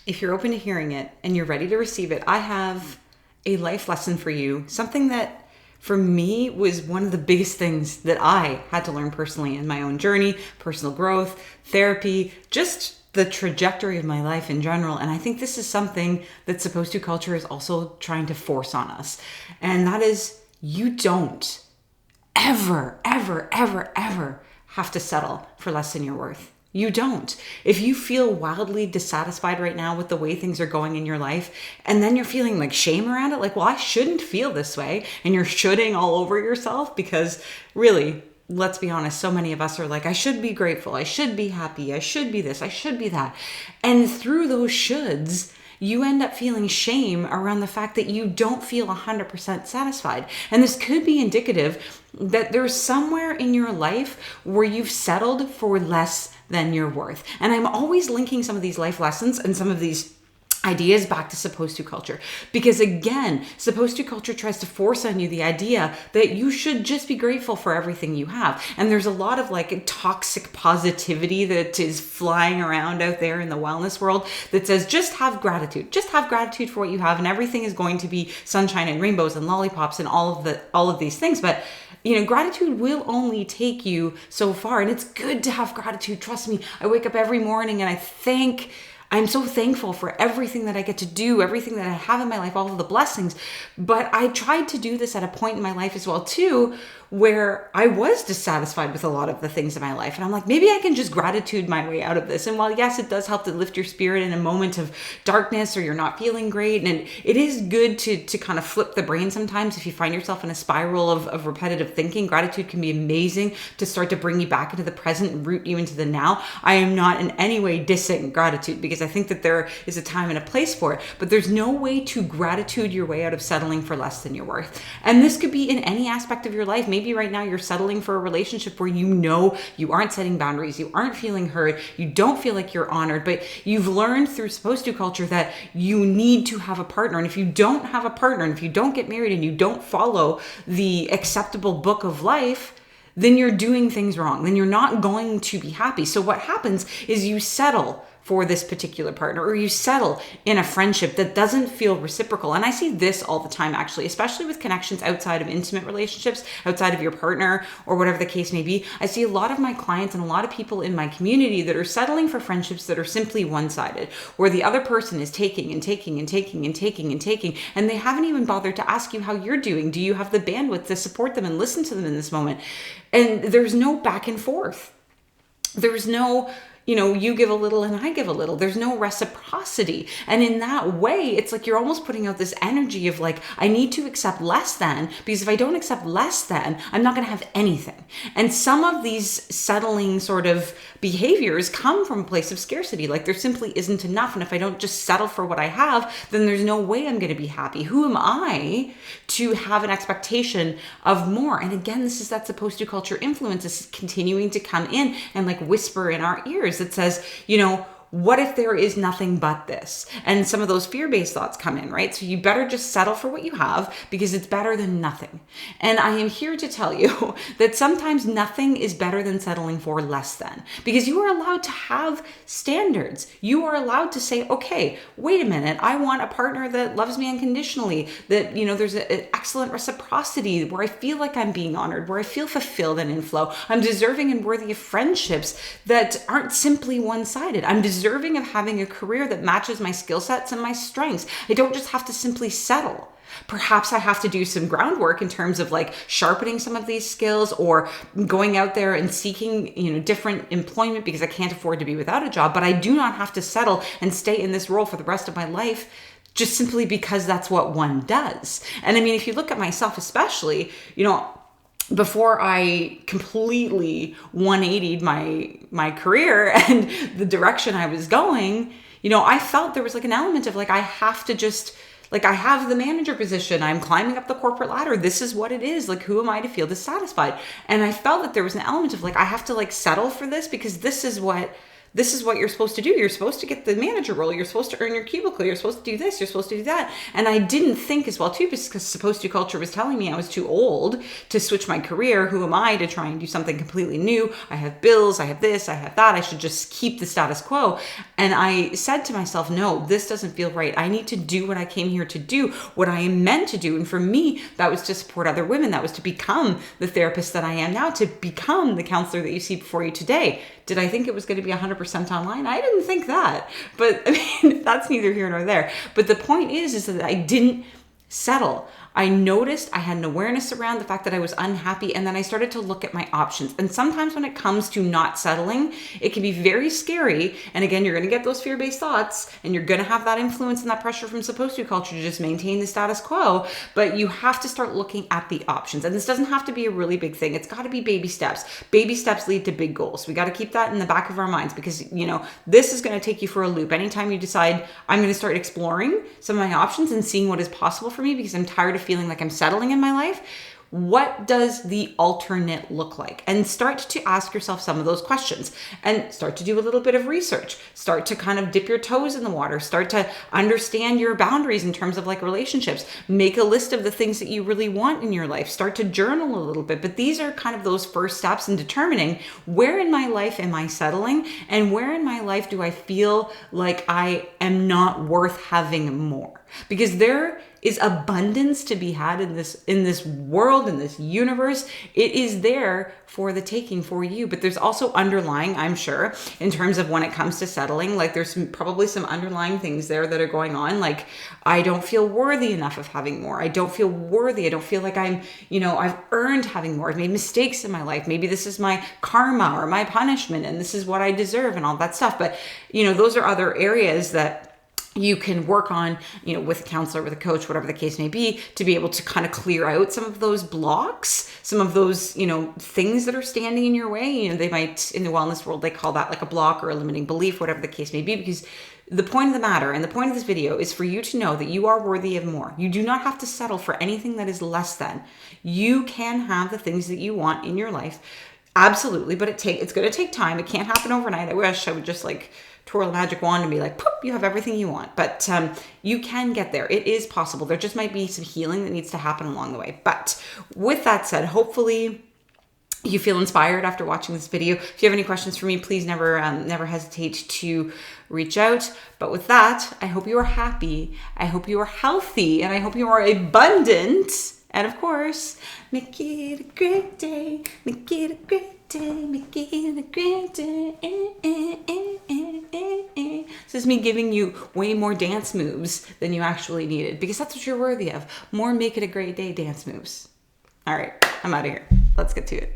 if you're open to hearing it and you're ready to receive it, I have a life lesson for you. Something that for me was one of the biggest things that I had to learn personally in my own journey, personal growth, therapy, just the trajectory of my life in general. And I think this is something that supposed to culture is also trying to force on us. And that is, you don't ever, ever, ever, ever have to settle for less than you're worth. You don't. If you feel wildly dissatisfied right now with the way things are going in your life, and then you're feeling like shame around it, like, well, I shouldn't feel this way, and you're shoulding all over yourself, because really, let's be honest, so many of us are like, I should be grateful, I should be happy, I should be this, I should be that. And through those shoulds, you end up feeling shame around the fact that you don't feel 100% satisfied. And this could be indicative that there's somewhere in your life where you've settled for less than you're worth. And I'm always linking some of these life lessons and some of these ideas back to supposed to culture, because again, supposed to culture tries to force on you the idea that you should just be grateful for everything you have. And there's a lot of like toxic positivity that is flying around out there in the wellness world that says just have gratitude for what you have, and everything is going to be sunshine and rainbows and lollipops and all of these things. But gratitude will only take you so far, and it's good to have gratitude. Trust me, I wake up every morning and I'm so thankful for everything that I get to do, everything that I have in my life, all of the blessings. But I tried to do this at a point in my life as well too, where I was dissatisfied with a lot of the things in my life. And I'm like, maybe I can just gratitude my way out of this. And while yes, it does help to lift your spirit in a moment of darkness or you're not feeling great, and it is good to kind of flip the brain sometimes if you find yourself in a spiral of repetitive thinking. Gratitude can be amazing to start to bring you back into the present and root you into the now. I am not in any way dissing gratitude, because I think that there is a time and a place for it, but there's no way to gratitude your way out of settling for less than you're worth. And this could be in any aspect of your life. Maybe right now you're settling for a relationship where you aren't setting boundaries, you aren't feeling heard, you don't feel like you're honored, but you've learned through supposed to culture that you need to have a partner. And if you don't have a partner, and if you don't get married and you don't follow the acceptable book of life, then you're doing things wrong. Then you're not going to be happy. So what happens is you settle for this particular partner, or you settle in a friendship that doesn't feel reciprocal. And I see this all the time, actually, especially with connections outside of intimate relationships, outside of your partner, or whatever the case may be. I see a lot of my clients and a lot of people in my community that are settling for friendships that are simply one-sided, where the other person is taking and taking and taking and taking and taking, and they haven't even bothered to ask you how you're doing. Do you have the bandwidth to support them and listen to them in this moment? And there's no back and forth. There's no, you give a little and I give a little. There's no reciprocity. And in that way, it's like you're almost putting out this energy of like, I need to accept less than, because if I don't accept less than, I'm not going to have anything. And some of these settling sort of behaviors come from a place of scarcity. Like there simply isn't enough. And if I don't just settle for what I have, then there's no way I'm going to be happy. Who am I to have an expectation of more? And again, this is that supposed to culture influence. This is continuing to come in and like whisper in our ears that says, what if there is nothing but this? And some of those fear-based thoughts come in, right? So you better just settle for what you have, because it's better than nothing. And I am here to tell you that sometimes nothing is better than settling for less than, because you are allowed to have standards. You are allowed to say, okay, wait a minute, I want a partner that loves me unconditionally, that, there's an excellent reciprocity, where I feel like I'm being honored, where I feel fulfilled and in flow. I'm deserving and worthy of friendships that aren't simply one-sided. I'm deserving of having a career that matches my skill sets and my strengths. I don't just have to simply settle. Perhaps I have to do some groundwork in terms of like sharpening some of these skills, or going out there and seeking, different employment, because I can't afford to be without a job. But I do not have to settle and stay in this role for the rest of my life just simply because that's what one does. And I mean, if you look at myself especially, before I completely 180'd my career and the direction I was going, I felt there was like an element of like, I have to just, like, I have the manager position, I'm climbing up the corporate ladder, this is what it is, like, who am I to feel dissatisfied? And I felt that there was an element of like, I have to like settle for this, because this is what This is what you're supposed to do. You're supposed to get the manager role. You're supposed to earn your cubicle. You're supposed to do this. You're supposed to do that. And I didn't think as well too, because supposed to culture was telling me I was too old to switch my career. Who am I to try and do something completely new? I have bills. I have this. I have that. I should just keep the status quo. And I said to myself, no, this doesn't feel right. I need to do what I came here to do, what I am meant to do. And for me, that was to support other women. That was to become the therapist that I am now, to become the counselor that you see before you today. Did I think it was going to be 100% online? I didn't think that. But I mean, that's neither here nor there. But the point is that I didn't settle. I noticed I had an awareness around the fact that I was unhappy, and then I started to look at my options. And sometimes when it comes to not settling, it can be very scary. And again, you're going to get those fear-based thoughts, and you're going to have that influence and that pressure from supposed to culture to just maintain the status quo. But you have to start looking at the options. And this doesn't have to be a really big thing. It's got to be baby steps. Baby steps lead to big goals. We got to keep that in the back of our minds, because, this is going to take you for a loop. Anytime you decide I'm going to start exploring some of my options and seeing what is possible for me, because I'm tired of feeling like I'm settling in my life, what does the alternate look like? And start to ask yourself some of those questions, and start to do a little bit of research. Start to kind of dip your toes in the water. Start to understand your boundaries in terms of like relationships. Make a list of the things that you really want in your life. Start to journal a little bit. But these are kind of those first steps in determining where in my life am I settling, and where in my life do I feel like I am not worth having more. Because there is abundance to be had in this world, in this universe. It is there for the taking for you. But there's also underlying, I'm sure, in terms of when it comes to settling, like there's probably some underlying things there that are going on. Like, I don't feel worthy enough of having more. I don't feel worthy. I don't feel like I'm, I've earned having more. I've made mistakes in my life. Maybe this is my karma or my punishment, and this is what I deserve and all that stuff. But, those are other areas that you can work on, with a counselor, with a coach, whatever the case may be, to be able to kind of clear out some of those blocks, some of those, things that are standing in your way. They might, in the wellness world, they call that like a block or a limiting belief, whatever the case may be, because the point of the matter and the point of this video is for you to know that you are worthy of more. You do not have to settle for anything that is less than. You can have the things that you want in your life. Absolutely. But it's going to take time. It can't happen overnight. I wish I would just twirl a magic wand and be like, poof, you have everything you want. But you can get there. It is possible. There just might be some healing that needs to happen along the way. But with that said, hopefully you feel inspired after watching this video. If you have any questions for me, please never hesitate to reach out. But with that, I hope you are happy. I hope you are healthy, and I hope you are abundant. And of course, make it a great day. Make it a great day. Make it a great day. This is me giving you way more dance moves than you actually needed, because that's what you're worthy of. More make it a great day dance moves. All right, I'm out of here. Let's get to it.